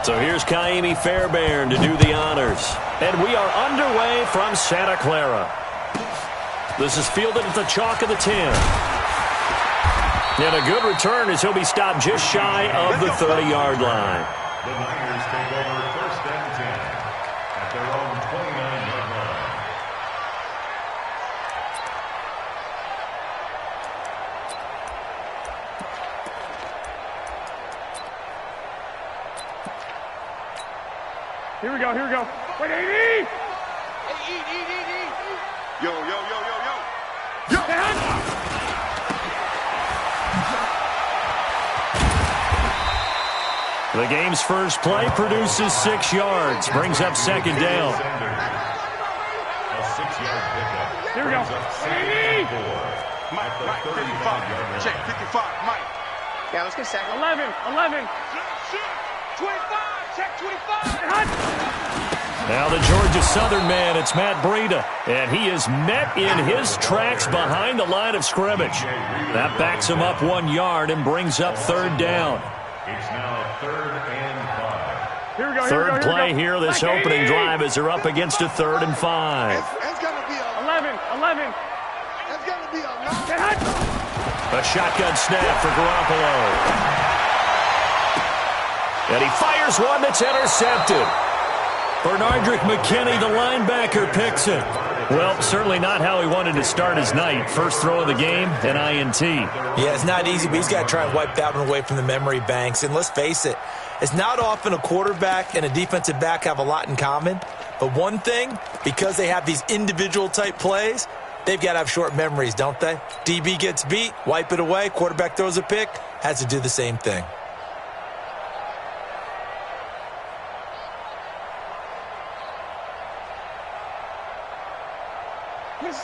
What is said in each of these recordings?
So here's Kaimi Fairbairn to do the honors. And we are underway from Santa Clara. This is fielded at the chalk of the 10. And a good return as he'll be stopped just shy of the 30-yard line. The Niners take over 1st and 10 at their own 29-yard line. Here we go, here we go. Wait, eat! Yo, yo, yo, yo, yo. Yo! The game's first play produces 6 yards, brings up 2nd down. A 6-yard pickup. Here we go. Mike, 55. Check, 55, Mike. Yeah, let's get sacked. 11. 25, check 25. Now the Georgia Southern man, it's Matt Breida. And he is met in his tracks behind the line of scrimmage. That backs him up 1 yard and brings up 3rd down. It's now 3rd and 5. Here we go, Third play here, this opening drive as they're up against a 3rd and 5. It's going to be a 11. It's going to be a A shotgun snap for Garoppolo. And he fires one that's intercepted. Bernardrick McKinney, the linebacker, picks it. Well, certainly not how he wanted to start his night. First throw of the game, an INT. Yeah, it's not easy, but he's got to try and wipe that one away from the memory banks. And let's face it, it's not often a quarterback and a defensive back have a lot in common. But one thing, because they have these individual type plays, they've got to have short memories, don't they? DB gets beat, wipe it away, quarterback throws a pick, has to do the same thing.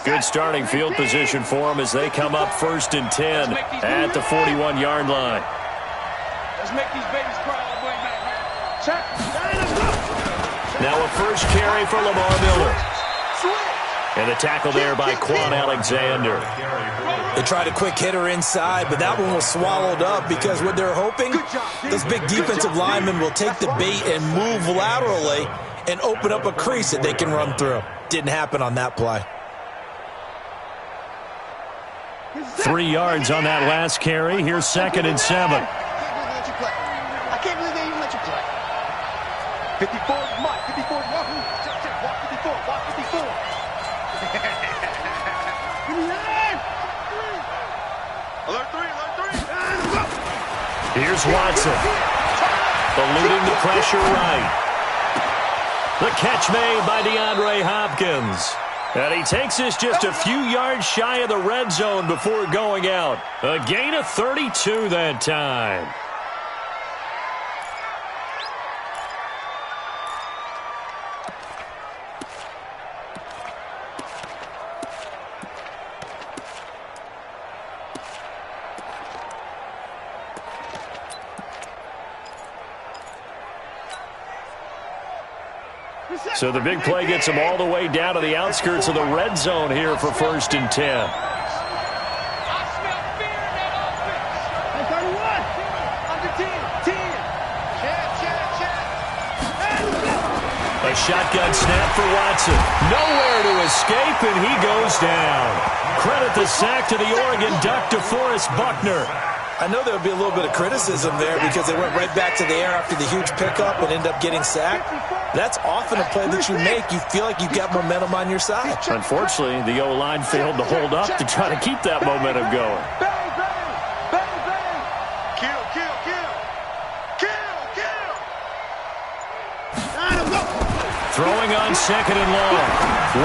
Good starting field position for them as they come up 1st and 10 at the 41-yard line. Let's make these babies cry all the way back. Check. Now a first carry for Lamar Miller. And the tackle there by Quan Alexander. They tried a quick hitter inside, but that one was swallowed up because what they're hoping, those big defensive linemen will take the bait and move laterally and open up a crease that they can run through. Didn't happen on that play. 3 yards on that last carry. Here's 2nd and 7. I can't believe they even let you play. 54, Mike. 54, walk. Walk 54, walk 54. alert 3. Here's Watson. Eluding the pressure right. The catch made by DeAndre Hopkins. And he takes this just a few yards shy of the red zone before going out. A gain of 32 that time. So the big play gets him all the way down to the outskirts of the red zone here for 1st and 10. I smell fear in that offense. 31. Under 10. 10. A shotgun snap for Watson. Nowhere to escape, and he goes down. Credit the sack to the Oregon Duck, DeForest Buckner. I know there would be a little bit of criticism there because they went right back to the air after the huge pickup and ended up getting sacked. That's often a play that you make. You feel like you've got momentum on your side. Unfortunately, the O-line failed to hold up to try to keep that momentum going. Bang, bang. Bang, bang. Kill. Throwing on 2nd and long.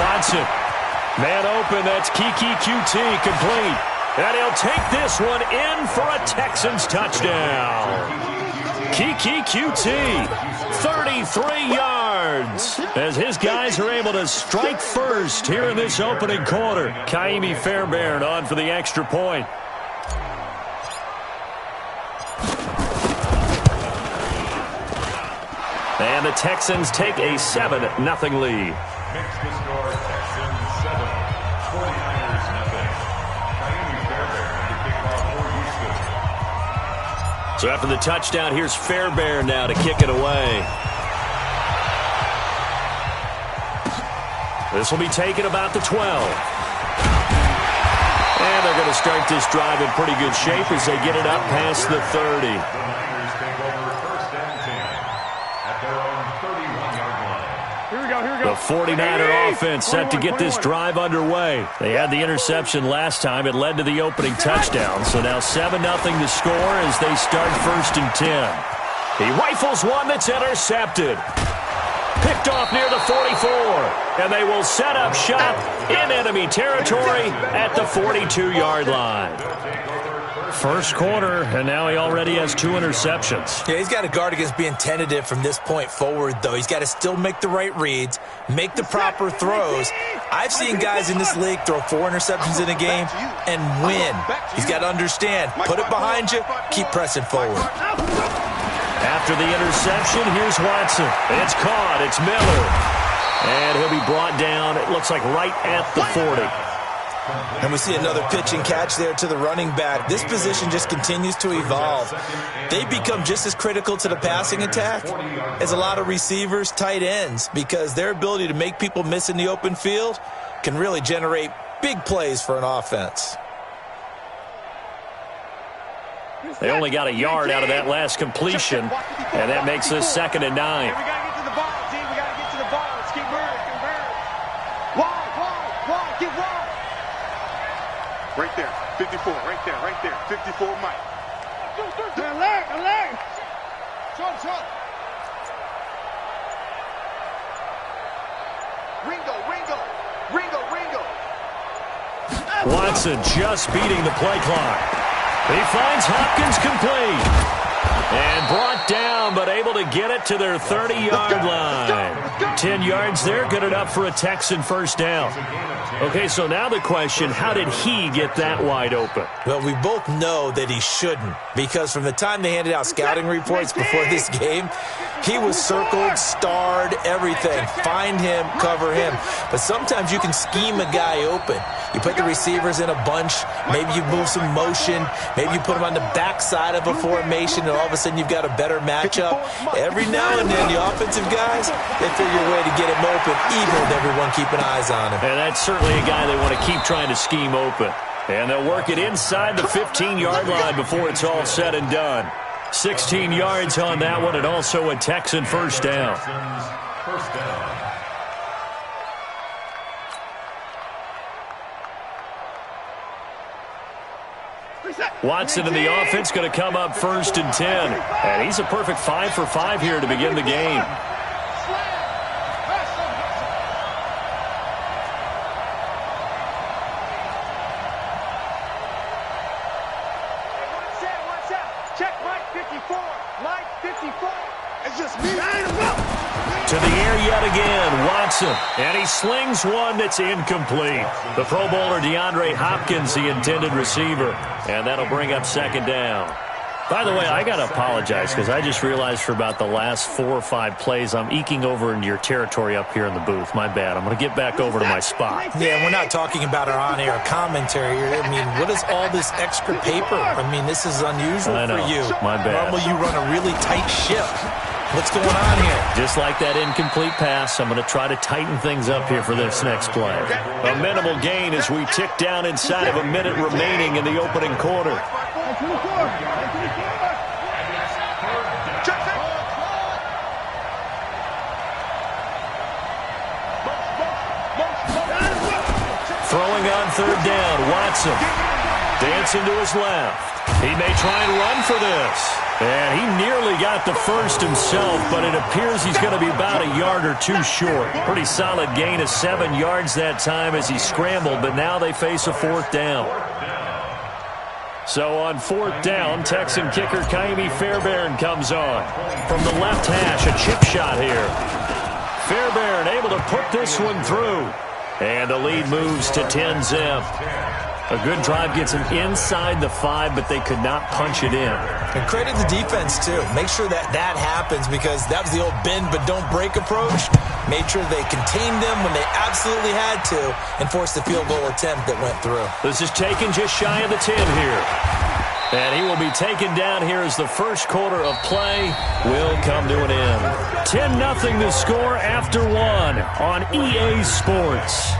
Watson. Man open, that's Kiki QT complete. And he'll take this one in for a Texans touchdown. Kiki QT, 33 yards. As his guys are able to strike first here in this opening quarter. Kaimi Fairbairn on for the extra point. And the Texans take a 7-0 lead. Makes the score Texans 7, 49ers 0. Kaimi Fairbairn to kick off for Houston. So after the touchdown, here's Fairbairn now to kick it away. This will be taken about the 12. And they're going to start this drive in pretty good shape as they get it up past the 30. The Niners take over first and 10 at their own 31-yard line. Here we go, here we go. The 49er offense set to get this drive underway. They had the interception last time. It led to the opening touchdown. So now 7-0 to score as they start first and 10. He rifles one that's intercepted. Picked off near the 44. And they will set up shop in enemy territory at the 42-yard line. First quarter, and now he already has 2 interceptions. Yeah, he's got to guard against being tentative from this point forward, though. He's got to still make the right reads, make the proper throws. I've seen guys in this league throw 4 interceptions in a game and win. He's got to understand, put it behind you, keep pressing forward. After the interception, here's Watson. It's caught. It's Miller. And he'll be brought down, it looks like, right at the 40. And we see another pitch and catch there to the running back. This position just continues to evolve. They become just as critical to the passing attack as a lot of receivers, tight ends, because their ability to make people miss in the open field can really generate big plays for an offense. They only got a yard out of that last completion, and that makes this 2nd and 9. We got to get to the ball, G. We got to get to the ball. Let's keep moving. Wide. Get wide. Right there. 54. Right there. 54, Mike. Alert. Short. Ringo. Watson just beating the play clock. He finds Hopkins complete. And brought down, but able to get it to their 30-yard line. 10 yards there, good enough for a Texan first down. Okay, so now the question, how did he get that wide open? Well, we both know that he shouldn't, because from the time they handed out scouting reports before this game, he was circled, starred, everything. Find him, cover him. But sometimes you can scheme a guy open. You put the receivers in a bunch, maybe you move some motion, maybe you put them on the backside of a formation, and all of a sudden you've got a better matchup. Every now and then, the offensive guys, they figure a way to get him open, even with everyone keeping eyes on him. And that's certainly a guy they want to keep trying to scheme open. And they'll work it inside the 15-yard line before it's all said and done. 16 yards on that one, and also a Texan first down. First down. Watson in the offense going to come up first and 10. And he's a perfect 5 for 5 here to begin the game. Check Mike 54. Mike 54. It's just me. To the air yet again, Watson. And he slings one that's incomplete. The Pro Bowler DeAndre Hopkins, the intended receiver. And that'll bring up 2nd down. By the way, I got to apologize because I just realized for about the last 4 or 5 plays, I'm eking over into your territory up here in the booth. My bad. I'm going to get back over to my spot. Yeah, we're not talking about our on-air commentary. I mean, what is all this extra paper? I mean, this is unusual I know. for you. My bad. Normally you run a really tight ship. What's going on here? Just like that incomplete pass, I'm going to try to tighten things up here for this next play. A minimal gain as we tick down inside of a minute remaining in the opening quarter. Throwing on 3rd down, Watson. Dancing to his left. He may try and run for this. And he nearly got the first himself, but it appears he's going to be about a yard or 2 short. Pretty solid gain of 7 yards that time as he scrambled, but now they face a 4th down. So on 4th down, Texan kicker Kaimi Fairbairn comes on. From the left hash, a chip shot here. Fairbairn able to put this one through. And the lead moves to 10-zip. A good drive gets him inside the 5, but they could not punch it in. And credit the defense, too. Make sure that happens, because that was the old bend but don't break approach. Made sure they contained them when they absolutely had to and forced the field goal attempt that went through. This is taken just shy of the 10 here. And he will be taken down here as the first quarter of play will come to an end. 10-0 the score after one on EA Sports.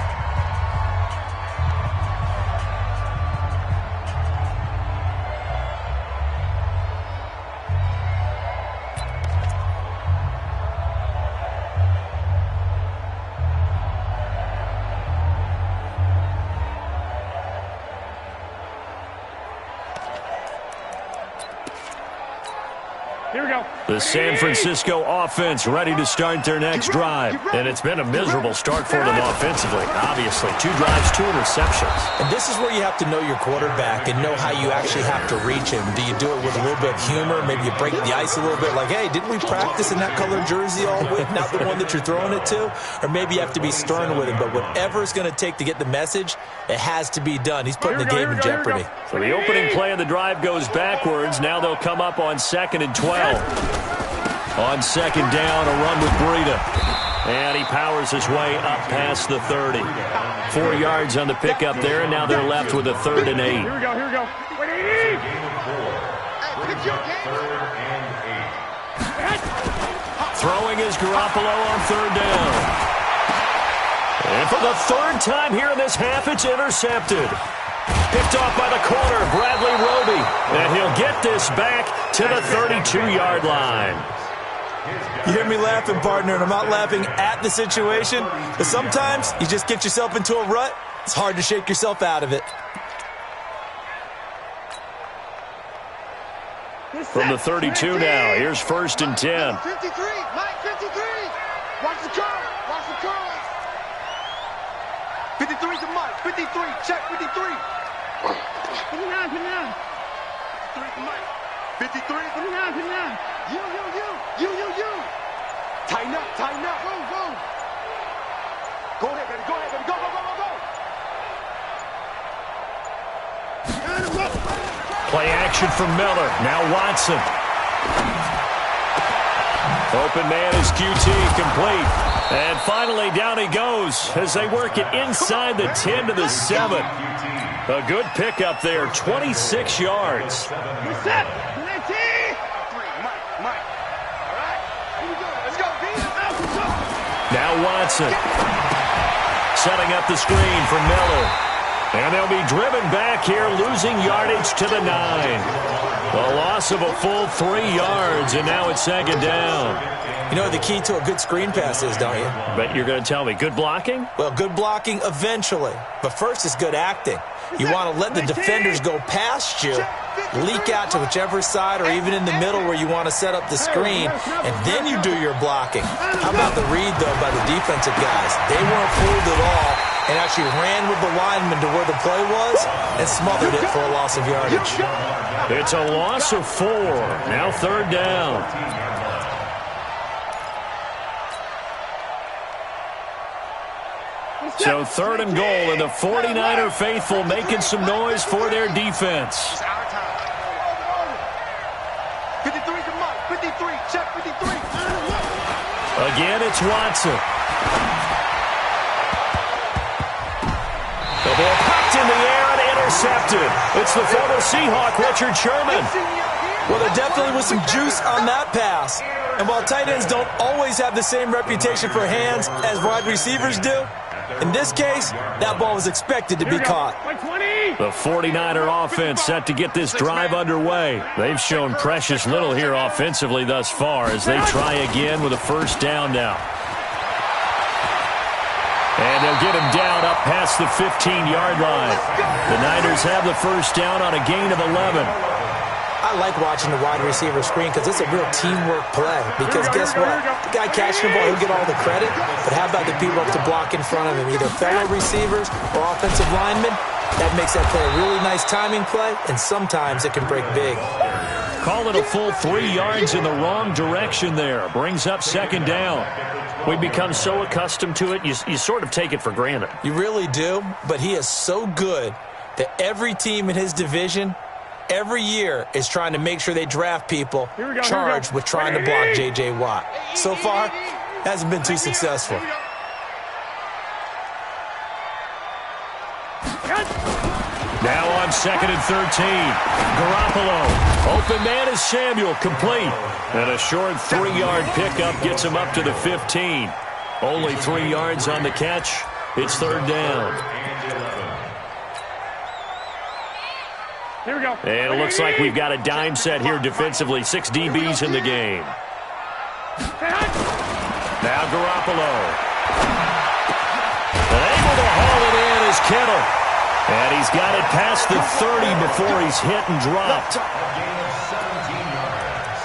Here we go. The San Francisco offense ready to start their next drive. And it's been a miserable start for them offensively. Obviously, 2 drives, 2 interceptions. And this is where you have to know your quarterback and know how you actually have to reach him. Do you do it with a little bit of humor? Maybe you break the ice a little bit like, hey, didn't we practice in that colored jersey all week? Not the one that you're throwing it to? Or maybe you have to be stern with him. But whatever it's going to take to get the message, it has to be done. He's putting the game in jeopardy. So the opening play of the drive goes backwards. Now they'll come up on 2nd and 12. On 2nd down, a run with Breida. And he powers his way up past the 30. 4 yards on the pickup there, and now they're left with a 3rd and 8. Here we go, here we go. Wait, 80! Throwing is Garoppolo on 3rd down. And for the 3rd time here in this half, it's intercepted. Picked off by the corner, Bradley Roby. And he'll get this back to the 32-yard line. You hear me laughing, partner, and I'm not laughing at the situation, but sometimes you just get yourself into a rut. It's hard to shake yourself out of it. From the 32 now, here's 1st and 10. 53, Mike, 53. Watch the curl, watch the curl. 53 to Mike, 53, check 53. Put me down, put me down. 53 to Mike, 53. Put me down, put me down. You. Tighten up, go. Go ahead, baby, go. Play action from Miller. Now Watson. Open man is QT, complete. And finally down he goes as they work it inside the 10 to the 7. A good pickup there, 26 yards. Set. 19. Mike. All right, here we go. Let's go, D. Now Watson. Setting up the screen for Miller. And they'll be driven back here, losing yardage to the 9. A loss of a full 3 yards, and now it's 2nd down. You know what the key to a good screen pass is, don't you? But you're going to tell me, good blocking? Well, good blocking eventually. But first is good acting. You want to let the defenders go past you, leak out to whichever side or even in the middle where you want to set up the screen, and then you do your blocking. How about the read, though, by the defensive guys? They weren't fooled at all and actually ran with the lineman to where the play was and smothered it for a loss of yardage. It's a loss of 4. Now 3rd down. So 3rd and goal, and the 49er faithful making some noise for their defense. 53 to Mike, 53, check 53. Again, it's Watson. The ball popped in the air and intercepted. It's the former Seahawk, Richard Sherman. Well, there definitely was some juice on that pass. And while tight ends don't always have the same reputation for hands as wide receivers do, in this case, that ball was expected to be caught. The 49er offense set to get this drive underway. They've shown precious little here offensively thus far as they try again with a 1st down now. And they'll get him down up past the 15-yard line. The Niners have the 1st down on a gain of 11. I like watching the wide receiver screen because it's a real teamwork play. Because guess what? The guy catching the ball, he'll get all the credit. But how about the people up to block in front of him, either fellow receivers or offensive linemen? That makes that play a really nice timing play, and sometimes it can break big. Call it a full 3 yards in the wrong direction there. Brings up 2nd down. We become so accustomed to it, you sort of take it for granted. You really do, but he is so good that every team in his division every year is trying to make sure they draft people charged with trying to block J.J. Watt. So far, hasn't been too successful. Now on 2nd and 13. Garoppolo. Open man is Samuel. Complete. And a short 3-yard pickup gets him up to the 15. Only 3 yards on the catch. It's 3rd down. Here we go. And it looks like we've got a dime set here defensively. 6 DBs in the game. Now Garoppolo. And able to haul it in is Kittle. And he's got it past the 30 before he's hit and dropped. A gain of 17 yards.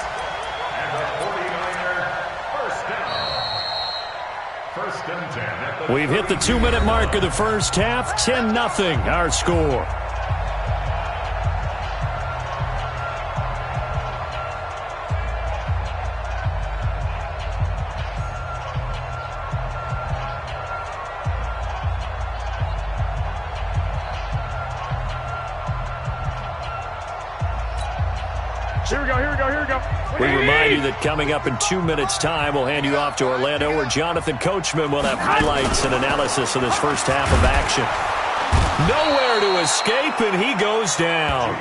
And the 49er, first down. First and 10. We've hit the 2-minute mark of the first half. 10-0 our score. Here we go, here we go, here we go. We remind you that coming up in 2 minutes' time, we'll hand you off to Orlando, where Jonathan Coachman will have highlights and analysis of this first half of action. Nowhere to escape, and he goes down.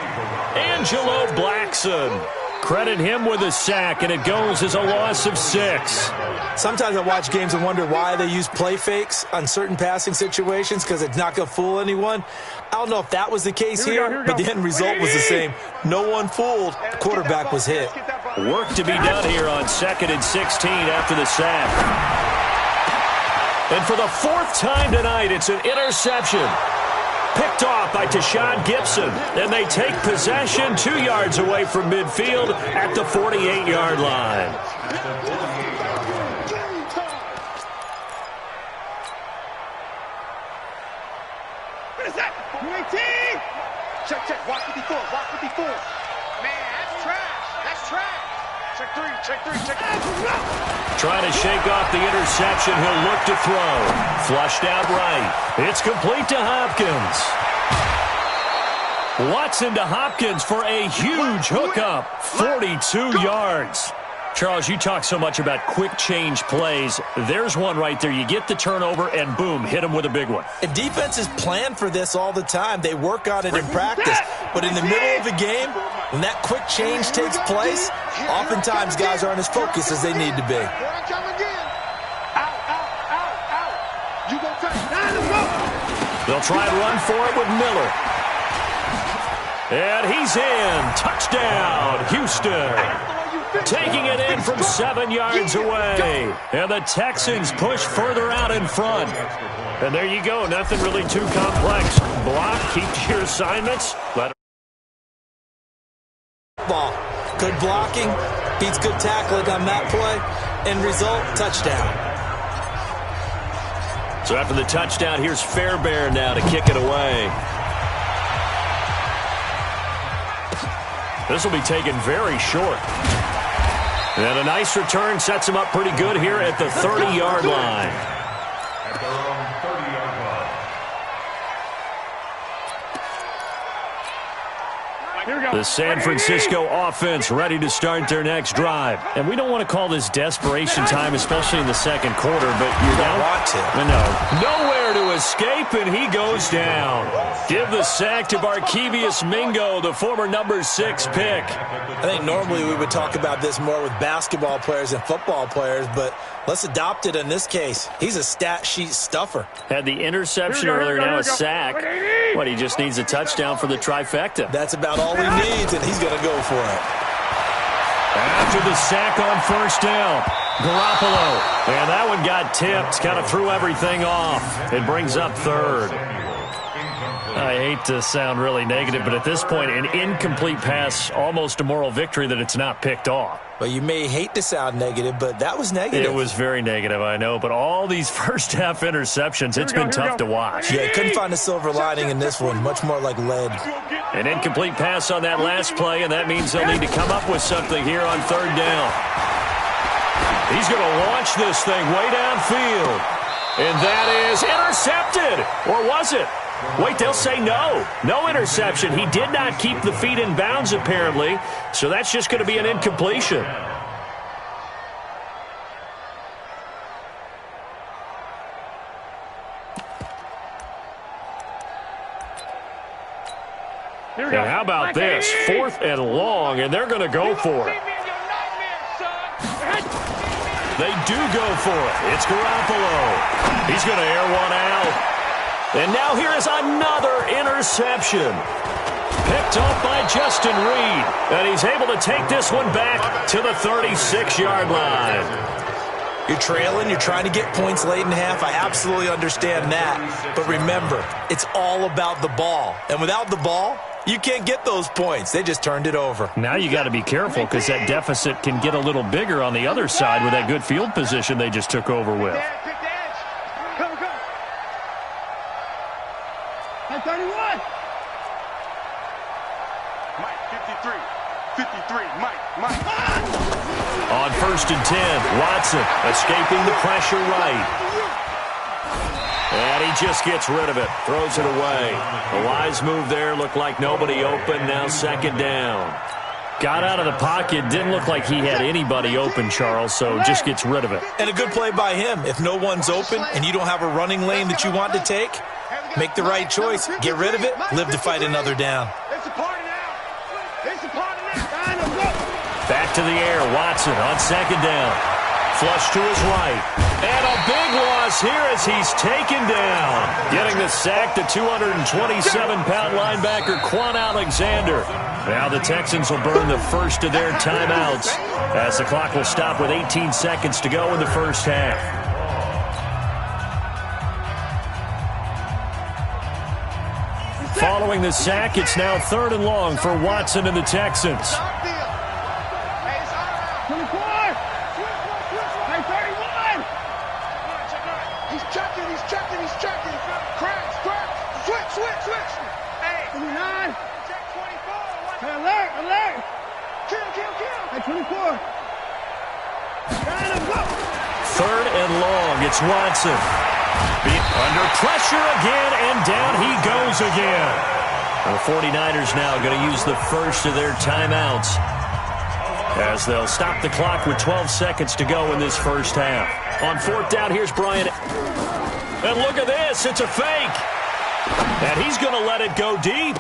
Angelo Blackson. Credit him with a sack, and it goes as a loss of 6. Sometimes I watch games and wonder why they use play fakes on certain passing situations, because it's not going to fool anyone. I don't know if that was the case here, but the end result was the same. No one fooled. The quarterback was hit. Work to be done here on 2nd and 16 after the sack. And for the 4th time tonight, it's an interception. Picked off by Tashawn Gibson. And they take possession 2 yards away from midfield at the 48-yard line. What is that? 19! Check, check. Watch 54. Watch 54. Man, that's trash. That's trash. Check 3. Check 3. Check 3. Trying to shake off the interception. He'll look to throw. Flushed out right. It's complete to Hopkins. Watson to Hopkins for a huge hookup. 42 yards. Charles, you talk so much about quick change plays. There's one right there. You get the turnover, and boom, hit him with a big one. And defenses plan for this all the time. They work on it in practice. But in the middle of a game, when that quick change takes place, oftentimes guys aren't as focused as they need to be. They'll try and run for it with Miller. And he's in. Touchdown, Houston. Taking it in from 7 yards away. And the Texans push further out in front. And there you go. Nothing really too complex. Block, keep to your assignments. Ball. Good blocking. Beats good tackling on that play. End result, touchdown. So after the touchdown, here's Fairbairn now to kick it away. This will be taken very short. And a nice return sets him up pretty good here at the 30-yard line. At their own 30-yard line. Here we go. The San Francisco offense ready to start their next drive. And we don't want to call this desperation time, especially in the second quarter, but you don't want to. No. Nowhere to escape, and he goes down. Give the sack to Barkevious Mingo, the former number 6 pick. I think normally we would talk about this more with basketball players and football players, but let's adopt it in this case. He's a stat sheet stuffer. Had the interception earlier, now a sack. What, he just needs a touchdown for the trifecta. That's about all he needs, and he's going to go for it. After the sack on first down, Garoppolo. And that one got tipped, kind of threw everything off. It brings up 3rd. I hate to sound really negative, but at this point, an incomplete pass, almost a moral victory that it's not picked off. Well, you may hate to sound negative, but that was negative. It was very negative, I know, but all these first-half interceptions, it's been tough to watch. Yeah, couldn't find a silver lining in this one, much more like lead. An incomplete pass on that last play, and that means they'll need to come up with something here on 3rd down. He's going to launch this thing way downfield, and that is intercepted, or was it? Wait, they'll say no. No interception. He did not keep the feet in bounds, apparently, so that's just going to be an incompletion. Here we And go. how about this? 4th and long, and they're going to go for it. They do go for it. It's Garoppolo. He's going to air one out. And now here is another interception. Picked off by Justin Reed. And he's able to take this one back to the 36-yard line. You're trailing, you're trying to get points late in half. I absolutely understand that. But remember, it's all about the ball. And without the ball, you can't get those points. They just turned it over. Now you got to be careful because that deficit can get a little bigger on the other side with that good field position they just took over with. Come. At 31. Mike, 53, Mike. On 1st and 10, Watson escaping the pressure right. And he just gets rid of it, throws it away. A wise move there, looked like nobody open, now 2nd down. Got out of the pocket, didn't look like he had anybody open, Charles, so just gets rid of it. And a good play by him. If no one's open and you don't have a running lane that you want to take, make the right choice. Get rid of it, live to fight another down. Back to the air, Watson on 2nd down. Flush to his right. And a big loss here as he's taken down. Getting the sack, the 227-pound linebacker, Quan Alexander. Now the Texans will burn the first of their timeouts as the clock will stop with 18 seconds to go in the first half. Following the sack, it's now 3rd and long for Watson and the Texans. 24. Hey, 31. He's checking. Crash. Switch. Hey. 29. Check 24. Hey, alert. Kill. Hey, 24. Trying to go. 3rd and long, it's Watson. Under pressure again, and down he goes again. The 49ers now going to use the first of their timeouts as they'll stop the clock with 12 seconds to go in this first half. On 4th down, here's Brian. And look at this, it's a fake. And he's going to let it go deep.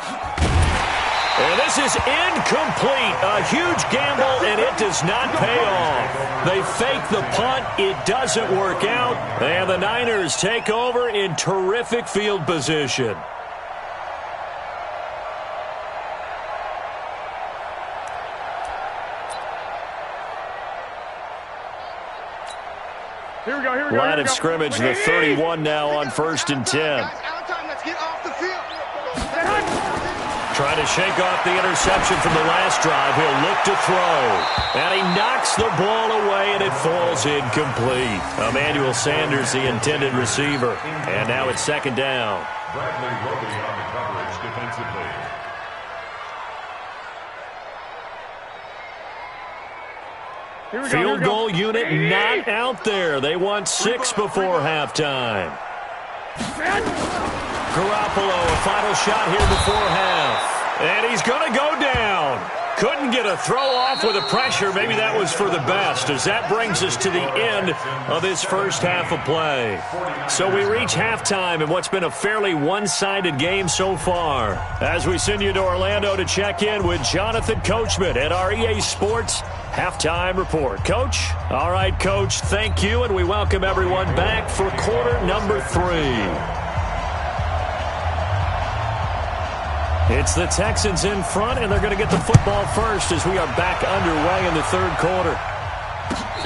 And this is incomplete. A huge gamble, and it does not pay off. They fake the punt. It doesn't work out. And the Niners take over in terrific field position. Here we go. Line of scrimmage, the 31 now on 1st and 10. Let's get off the field. Trying to shake off the interception from the last drive. He'll look to throw. And he knocks the ball away, and it falls incomplete. Emmanuel Sanders, the intended receiver. And now it's 2nd down. Bradley Roby on the coverage defensively. Field goal unit not out there. They want 6 before halftime. Garoppolo, a final shot here before half. And he's going to go down. Couldn't get a throw off with the pressure. Maybe that was for the best, as that brings us to the end of this first half of play. So we reach halftime in what's been a fairly one-sided game so far. As we send you to Orlando to check in with Jonathan Coachman at our EA Sports Halftime Report. Coach? All right, Coach, thank you, and we welcome everyone back for quarter number 3. It's the Texans in front, and they're going to get the football first as we are back underway in the 3rd quarter.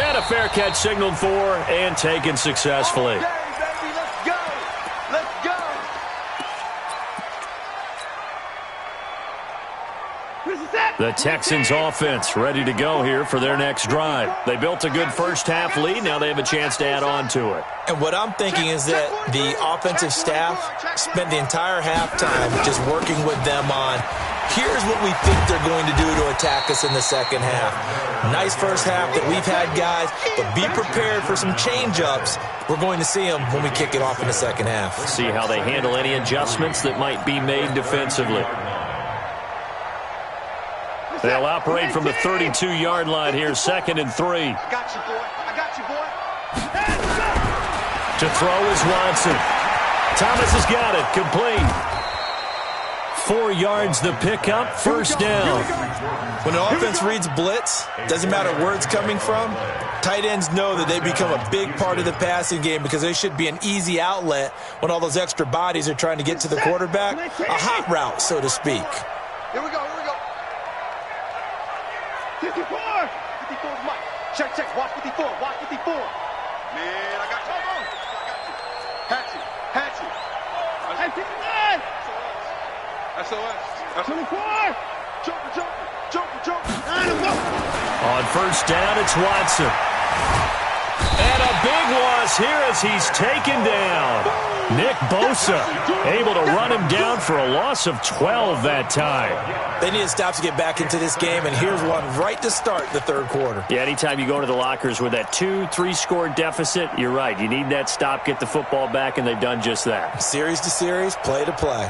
And a fair catch signaled for and taken successfully. Okay, baby, let's go. The Texans offense ready to go here for their next drive. They built a good first half lead. Now they have a chance to add on to it. And what I'm thinking is that the offensive staff spent the entire halftime just working with them on, here's what we think they're going to do to attack us in the second half. Nice first half that we've had, guys, but be prepared for some change-ups. We're going to see them when we kick it off in the second half. See how they handle any adjustments that might be made defensively. They'll operate from the 32-yard line here, 2nd and 3. I got you, boy. To throw is Watson. Thomas has got it, complete. 4 yards the pickup, first down. When an offense reads blitz, doesn't matter where it's coming from, tight ends know that they become a big part of the passing game because they should be an easy outlet when all those extra bodies are trying to get to the quarterback. A hot route, so to speak. Here we go, here we go. 54. 54's Mike. Check, check. Watch 54. Watch 54. Man, I got you. I got you. Hatchet. Hatchet. Hey, 59. SOS. 24. Joker, Joker. Joker, Joker. On first down, it's Watson. And a big loss here as he's taken down. Nick Bosa able to run him down for a loss of 12 that time. They need to stop to get back into this game, and here's one right to start the third quarter. Yeah, anytime you go to the lockers with that 2-3 score deficit, you're right. You need that stop, get the football back, and they've done just that. Series to series, play to play.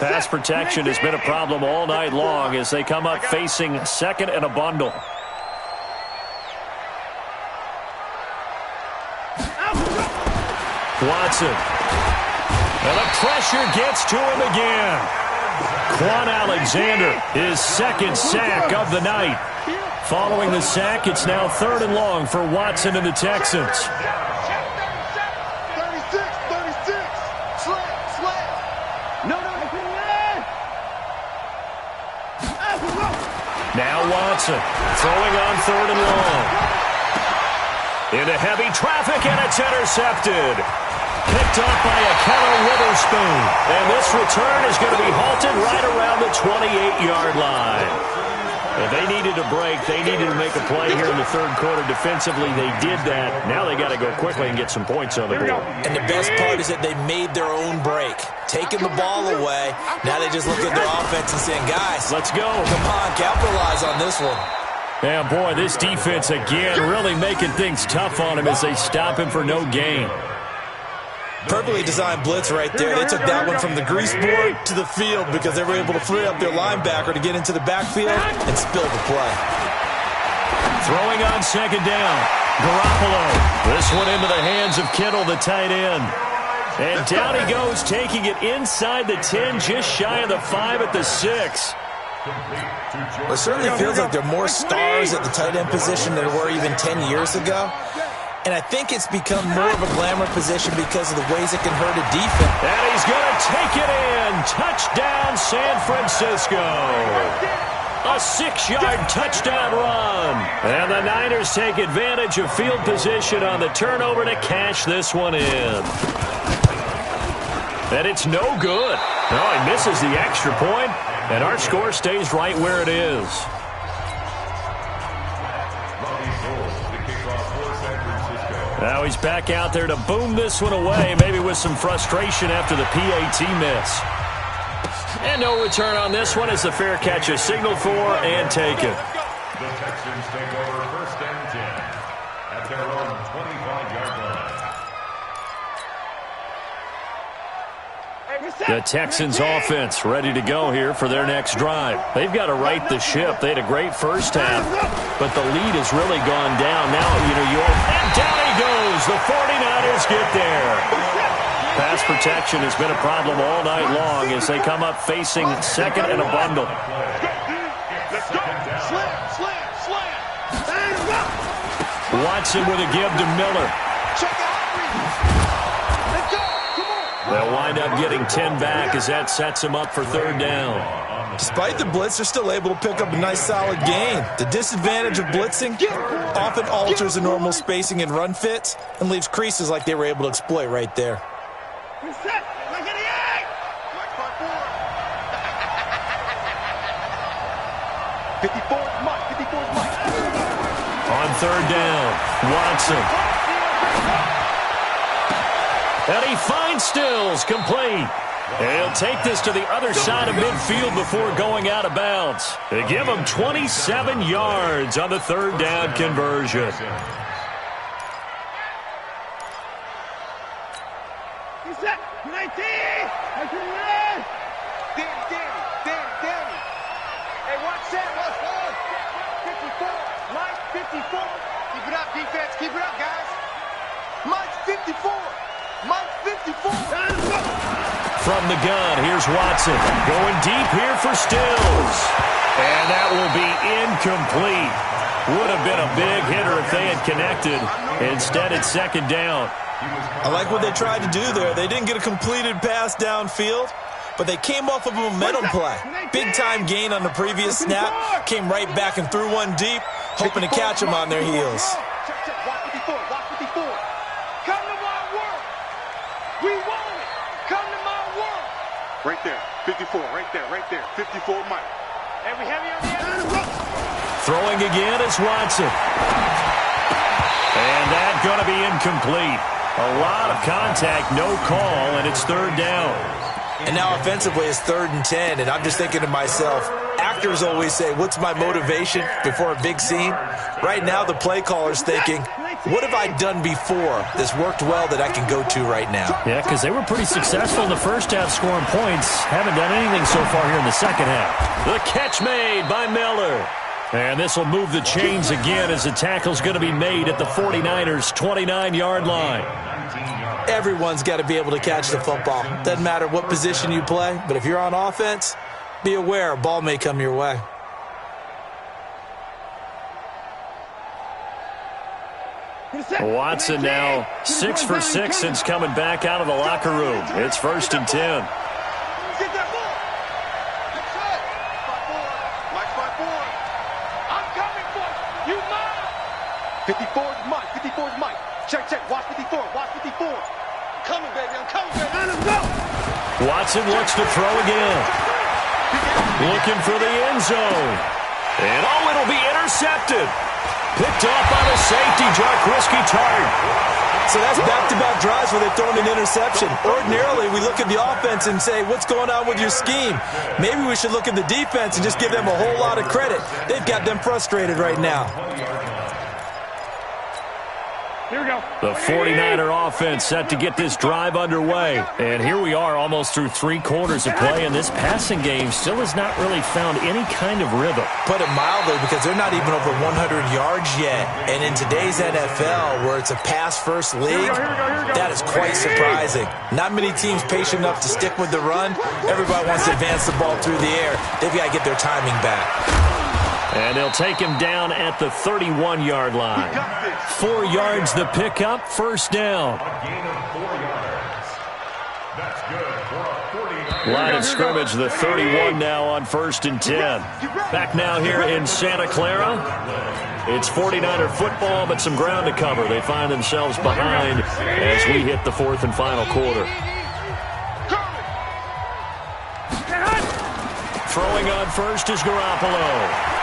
Pass protection has been a problem all night long as they come up facing second and a bundle. Watson. And the pressure gets to him again. Quan Alexander, his second sack of the night. Following the sack, it's now 3rd and long for Watson and the Texans. 36. Slam, slam. No. Now Watson throwing on 3rd and long. Into heavy traffic, and it's intercepted. Picked up by a Keller Witherspoon. And this return is going to be halted right around the 28-yard line. If they needed a break, they needed to make a play here in the third quarter. Defensively, they did that. Now they got to go quickly and get some points on the board. And the best part is that they made their own break. Taking the ball away. Now they just look at their offense and saying, guys, let's go. Come on, capitalize on this one. Yeah, boy, this defense again really making things tough on him as they stop him for no gain. Perfectly designed blitz right there. They took that one from the grease board to the field because they were able to free up their linebacker to get into the backfield and spill the play. Throwing on second down. Garoppolo. This one into the hands of Kittle, the tight end. And down he goes, taking it inside the 10, just shy of the 5 at the 6. It certainly feels like there are more stars at the tight end position than there were even 10 years ago. And I think it's become more of a glamour position because of the ways it can hurt a defense. And he's going to take it in. Touchdown, San Francisco. A 6-yard touchdown run. And the Niners take advantage of field position on the turnover to cash this one in. And it's no good. No, he misses the extra point, and our score stays right where it is. Now he's back out there to boom this one away, maybe with some frustration after the PAT miss. And no return on this one as the fair catch is signaled for and taken. The Texans take over 1st and 10 at their own 25-yard line. The Texans offense ready to go here for their next drive. They've got to right the ship. They had a great first half, but the lead has really gone down. Now, and down he goes. The 49ers get there. Pass protection has been a problem all night long as they come up facing second and a bundle. Watson with a give to Miller. They'll wind up getting 10 back as that sets them up for 3rd down. Despite the blitz, they're still able to pick up a nice solid gain. The disadvantage of blitzing often alters the normal spacing and run fits and leaves creases like they were able to exploit right there. On 3rd down, Watson. And he finds Stills, complete. He'll take this to the other side of midfield before going out of bounds. They give him 27 yards on the 3rd down conversion. Danny. Hey, watch that. 54. Mike, 54. Keep it up. Keep it up, guys. Mike's 54. Mike's 54. From the gun, here's Watson. Going deep here for Stills. And that will be incomplete. Would have been a big hitter if they had connected. Instead, it's second down. I like what they tried to do there. They didn't get a completed pass downfield, but they came off of a momentum play. Big-time gain on the previous snap. Came right back and threw one deep, hoping to catch them on their heels. Check. Watch 54. Watch 54. Come to my work. We want it. Come to my work. Right there. 54. Right there. Right there. 54 Mike. And we heavy on the end. Throwing again is Watson. And that's going to be incomplete. A lot of contact, no call, and it's third down. And now offensively it's 3rd and 10, and I'm just thinking to myself, actors always say, what's my motivation before a big scene? Right now the play caller's thinking, what have I done before that's worked well that I can go to right now? Yeah, because they were pretty successful in the first half scoring points. Haven't done anything so far here in the second half. The catch made by Miller. And this will move the chains again as the tackle's going to be made at the 49ers' 29-yard line. Everyone's got to be able to catch the football. Doesn't matter what position you play, but if you're on offense, be aware a ball may come your way. Watson now 6 for 6 since coming back out of the locker room. It's 1st and 10. Get that ball. That's it. 5-4. Mike's 5-4. I'm coming for you. You mine. 54 is Mike. 54 is Mike. Check. Watch 54. Watch 54. Coming, baby. I'm coming, baby. Let's go. Watson looks to throw again. Looking for the end zone. And it'll be intercepted. Picked off by the safety, Jaquiski Tartt. So that's back-to-back drives where they've thrown an interception. Ordinarily, we look at the offense and say, what's going on with your scheme? Maybe we should look at the defense and just give them a whole lot of credit. They've got them frustrated right now. Here we go. The 49er offense set to get this drive underway. And here we are almost through 3 quarters of play, and this passing game still has not really found any kind of rhythm. Put it mildly, because they're not even over 100 yards yet. And in today's NFL, where it's a pass-first league, that is quite surprising. Not many teams patient enough to stick with the run. Everybody wants to advance the ball through the air. They've got to get their timing back. And they'll take him down at the 31-yard line. 4 yards the pickup, 1st down. A gain of 4 yards. That's good for a 49. Line of scrimmage, the 31 now on 1st and 10. Back now here in Santa Clara. It's 49er football, but some ground to cover. They find themselves behind as we hit the 4th and final quarter. Throwing on first is Garoppolo.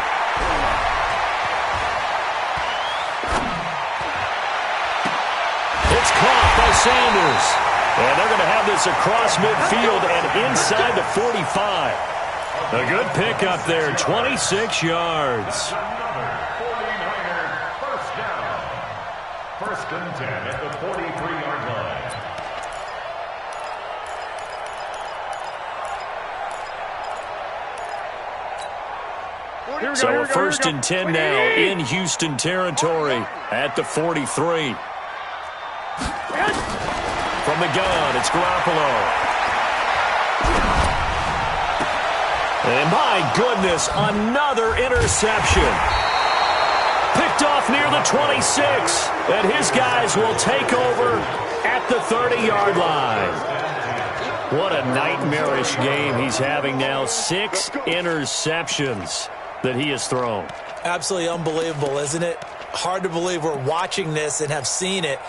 It's caught by Sanders. And they're going to have this across midfield and inside the 45. A good pickup there, 26 yards. Another 49er first down. 1st and 10 at the 43-yard line. So a 1st and 10 now in Houston territory at the 43. From the gun, it's Garoppolo. And my goodness, another interception. Picked off near the 26. And his guys will take over at the 30-yard line. What a nightmarish game he's having now. 6 interceptions that he has thrown. Absolutely unbelievable, isn't it? Hard to believe we're watching this and have seen it,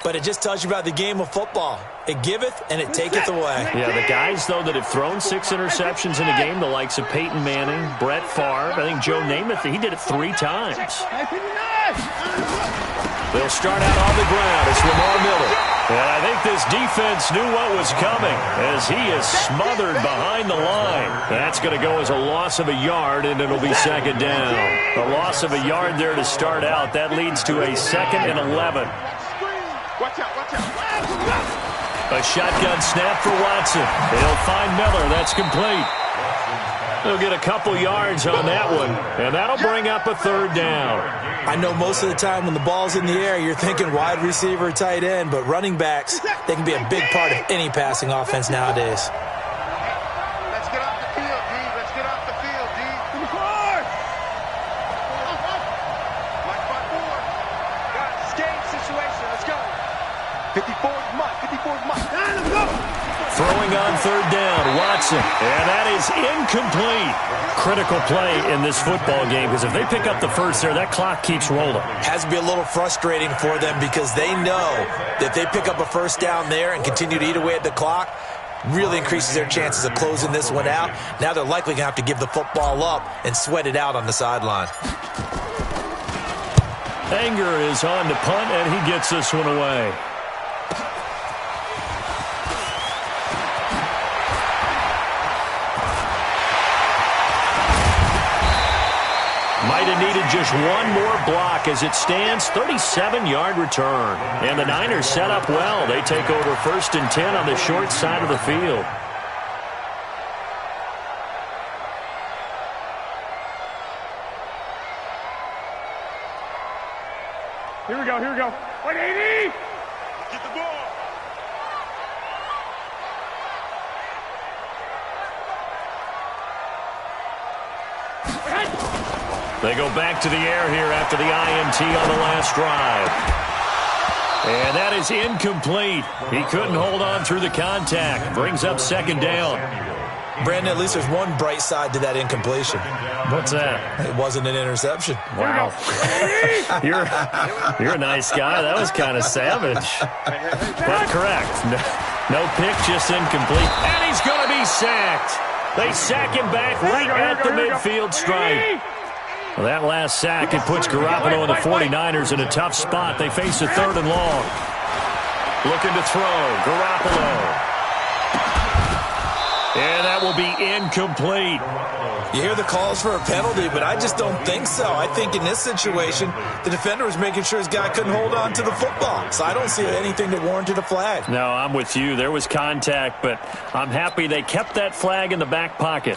but it just tells you about the game of football. It giveth and it taketh away. Yeah, the guys, though, that have thrown 6 interceptions in a game, the likes of Peyton Manning, Brett Favre, I think Joe Namath, he did it 3 times. They'll start out on the ground. It's Lamar Miller. And I think this defense knew what was coming as he is smothered behind the line. That's going to go as a loss of a yard, and it'll be 2nd down. A loss of a yard there to start out. That leads to a 2nd and 11. Watch out. A shotgun snap for Watson. He'll find Miller. That's complete. They'll get a couple yards on that one, and that'll bring up a third down. I know most of the time when the ball's in the air, you're thinking wide receiver, tight end, but running backs, they can be a big part of any passing offense nowadays. Let's get off the field, D. Let's get off the field, D. Mike 5-4. Got it. Game situation. Let's go. 54's Mike. 54's Mike. Let's go. Throwing on third down, Watson, and that is incomplete. Critical play in this football game, because if they pick up the first there, that clock keeps rolling. Has to be a little frustrating for them because they know that if they pick up a first down there and continue to eat away at the clock, really increases their chances of closing this one out. Now they're likely going to have to give the football up and sweat it out on the sideline. Anger is on to punt, and he gets this one away. Might have needed just one more block as it stands, 37-yard return. And the Niners set up well. They take over 1st and 10 on the short side of the field. Here we go, here we go. 180! Get the ball. They go back to the air here after the INT on the last drive. And that is incomplete. He couldn't hold on through the contact. Brings up 2nd down. Brandon, at least there's one bright side to that incompletion. What's that? It wasn't an interception. Wow. You're a nice guy. That was kind of savage. But correct. No pick, just incomplete. And he's going to be sacked. They sack him back right at the midfield stripe. Well, that last sack, it puts Garoppolo and the 49ers in a tough spot. They face a 3rd and long. Looking to throw. Garoppolo. And that will be incomplete. You hear the calls for a penalty, but I just don't think so. I think in this situation, the defender was making sure his guy couldn't hold on to the football. So I don't see anything that warranted a flag. No, I'm with you. There was contact, but I'm happy they kept that flag in the back pocket.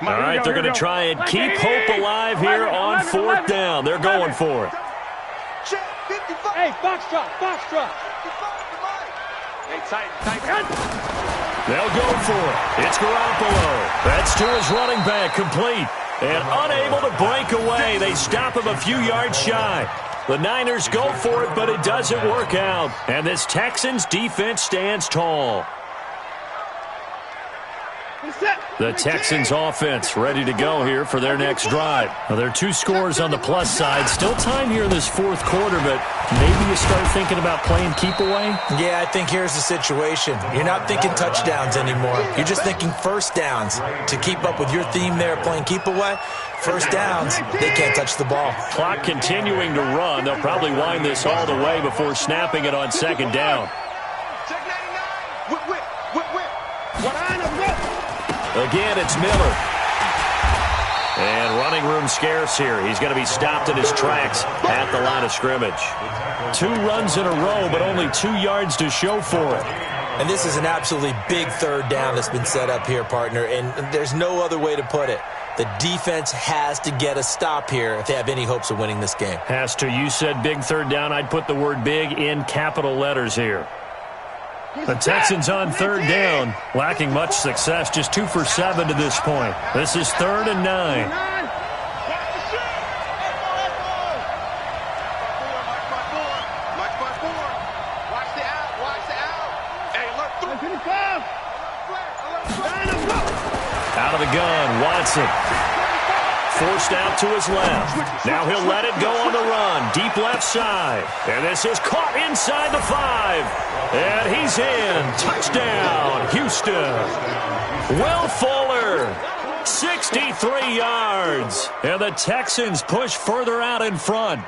All right, they're going to try and keep hope alive here on 4th down. They're going for it. Hey, box drop, box drop. Hey, tight. They'll go for it. It's Garoppolo. That's to his running back, complete. And unable to break away. They stop him a few yards shy. The Niners go for it, but it doesn't work out. And this Texans defense stands tall. The Texans offense ready to go here for their next drive. Well, there are 2 scores on the plus side. Still time here in this 4th quarter, but maybe you start thinking about playing keep away? Yeah, I think here's the situation. You're not thinking touchdowns anymore. You're just thinking first downs. To keep up with your theme there, playing keep away, first downs, they can't touch the ball. Clock continuing to run. They'll probably wind this all the way before snapping it on 2nd down. Again, it's Miller. And running room scarce here. He's going to be stopped in his tracks at the line of scrimmage. 2 runs in a row, but only 2 yards to show for it. And this is an absolutely big 3rd down that's been set up here, partner, and there's no other way to put it. The defense has to get a stop here if they have any hopes of winning this game. Has to. You said big 3rd down. I'd put the word big in capital letters here. The Texans on 3rd down, lacking much success, just 2 for 7 to this point. This is 3rd and 9. Out of the gun, Watson. Forced out to his left. Now he'll let it go on the run. Deep left side. And this is caught inside the 5. And he's in. Touchdown, Houston. Will Fuller, 63 yards. And the Texans push further out in front.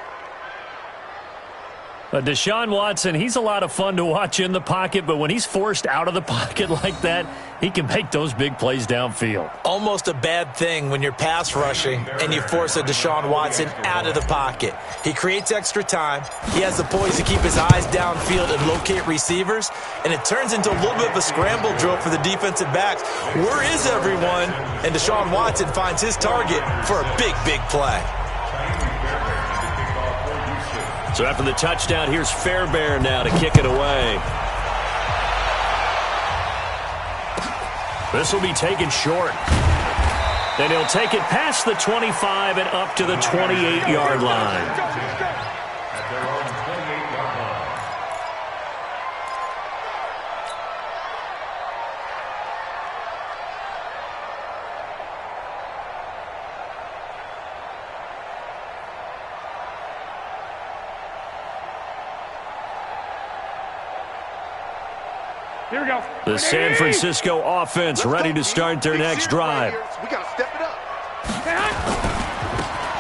Deshaun Watson, he's a lot of fun to watch in the pocket, but when he's forced out of the pocket like that, he can make those big plays downfield. Almost a bad thing when you're pass rushing and you force a Deshaun Watson out of the pocket. He creates extra time. He has the poise to keep his eyes downfield and locate receivers, and it turns into a little bit of a scramble drill for the defensive backs. Where is everyone? And Deshaun Watson finds his target for a big, big play. So after the touchdown, here's Fairbairn now to kick it away. This will be taken short. And he'll take it past the 25 and up to the 28-yard line. At their own 28-yard line. Here we go. The San Francisco offense ready to start their next drive. We got to step it up.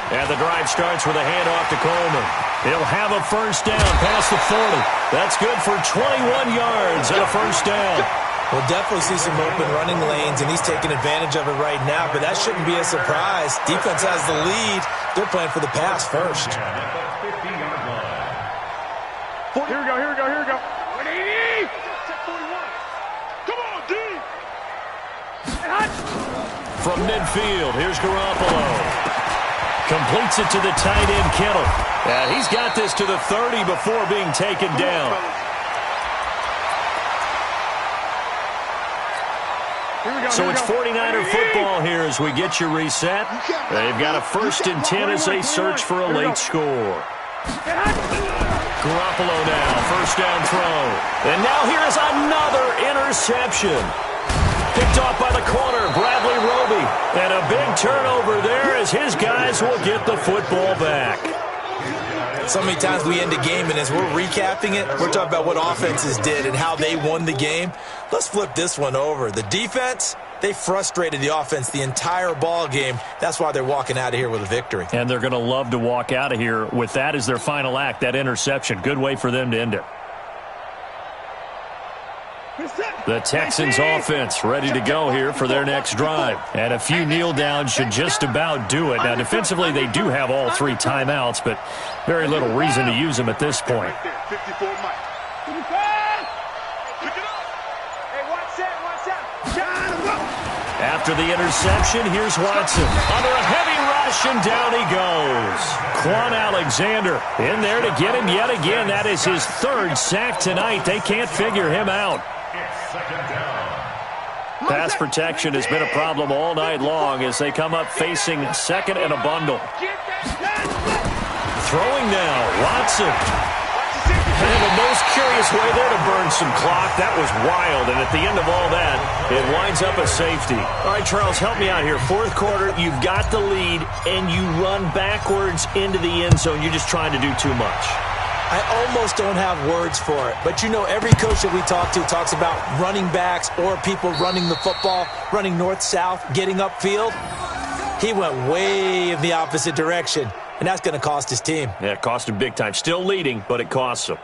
And the drive starts with a handoff to Coleman. He'll have a first down past the 40. That's good for 21 yards and a first down. We'll definitely see some open running lanes, and he's taking advantage of it right now, but that shouldn't be a surprise. Defense has the lead. They're playing for the pass first. At the 50-yard line. Here we go, here we go, here we go. 180! Check 41. Come on, D! From midfield, here's Garoppolo. Completes it to the tight end, Kittle. And he's got this to the 30 before being taken down. So it's 49er football here as we get you reset. They've got a 1st and 10 as they search for a late score. Garoppolo now, first down throw. And now here's another interception. Picked off by the corner, Bradley Roby. And a big turnover there as his guys will get the football back. So many times we end a game, and as we're recapping it, we're talking about what offenses did and how they won the game. Let's flip this one over. The defense, they frustrated the offense the entire ball game. That's why they're walking out of here with a victory. And they're going to love to walk out of here with that as their final act, that interception. Good way for them to end it. The Texans offense ready to go here for their next drive. And a few kneel downs should just about do it. Now, defensively, they do have all 3 timeouts, but very little reason to use them at this point. Right there, 54 Mike. Pick it up. Hey, watch that. After the interception, here's Watson. Under a heavy rush, and down he goes. Quan Alexander in there to get him yet again. That is his 3rd sack tonight. They can't figure him out. It's 2nd down. Pass protection has been a problem all night long as they come up facing 2nd and a bundle. Throwing now, Watson. And the most curious way there to burn some clock. That was wild, and at the end of all that, it winds up a safety. All right, Charles, help me out here. 4th quarter, you've got the lead, and you run backwards into the end zone. You're just trying to do too much. I almost don't have words for it, but you know every coach that we talk to talks about running backs or people running the football, running north-south, getting upfield. He went way in the opposite direction, and that's going to cost his team. Yeah, it cost him big time. Still leading, but it costs him.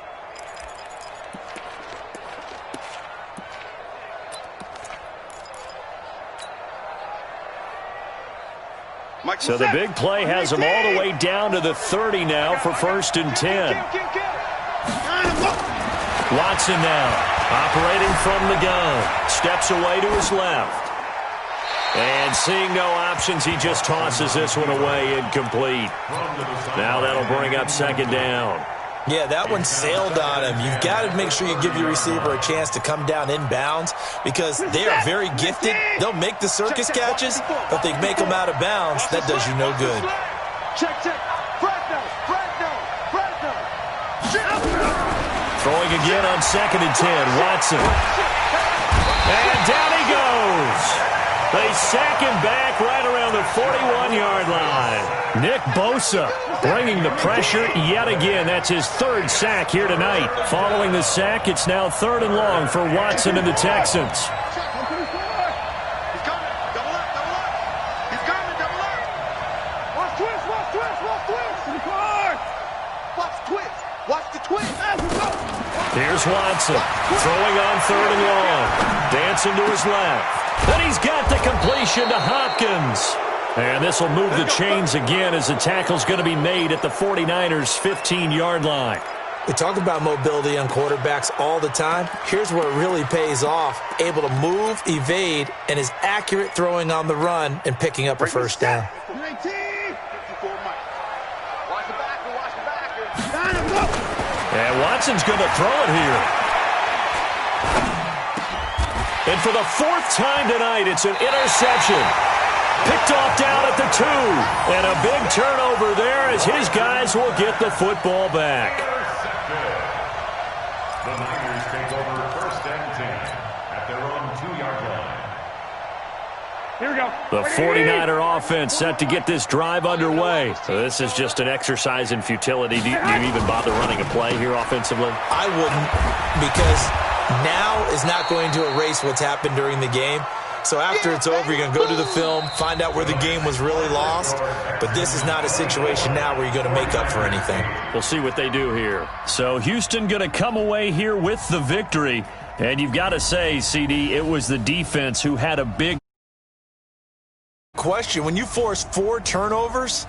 So the big play has him all the way down to the 30 now for 1st and 10. Watson now, operating from the gun. Steps away to his left. And seeing no options, he just tosses this one away, incomplete. Now that'll bring up 2nd down. Yeah, that one sailed on him. You've got to make sure you give your receiver a chance to come down inbounds because they are very gifted. They'll make the circus catches, but they make them out of bounds. That does you no good. Check. Throwing again on 2nd and 10, Watson. And down he goes. They sack him back right around the 41-yard line. Nick Bosa bringing the pressure yet again. That's his 3rd sack here tonight. Following the sack, it's now 3rd and long for Watson and the Texans. He's coming. Double up. He's coming. Double up. Watch twist. Watch twist. Watch the twist. Here's Watson, throwing on 3rd and long. Dancing to his left. Then he's got the completion to Hopkins. And this will move the chains again as the tackle's going to be made at the 49ers' 15-yard line. We talk about mobility on quarterbacks all the time. Here's where it really pays off. Able to move, evade, and is accurate throwing on the run and picking up a first down. And Watson's going to throw it here. And for the 4th time tonight, it's an interception. Picked off down at the 2. And a big turnover there as his guys will get the football back. The Niners take over 1st and 10 at their own 2-yard line. Here we go. The 49er offense set to get this drive underway. So this is just an exercise in futility. Do you even bother running a play here offensively? I wouldn't, because now is not going to erase what's happened during the game. So after it's over, you're going to go to the film, find out where the game was really lost. But this is not a situation now where you're going to make up for anything. We'll see what they do here. So Houston going to come away here with the victory. And you've got to say, CD, it was the defense who had a big question. When you force 4 turnovers,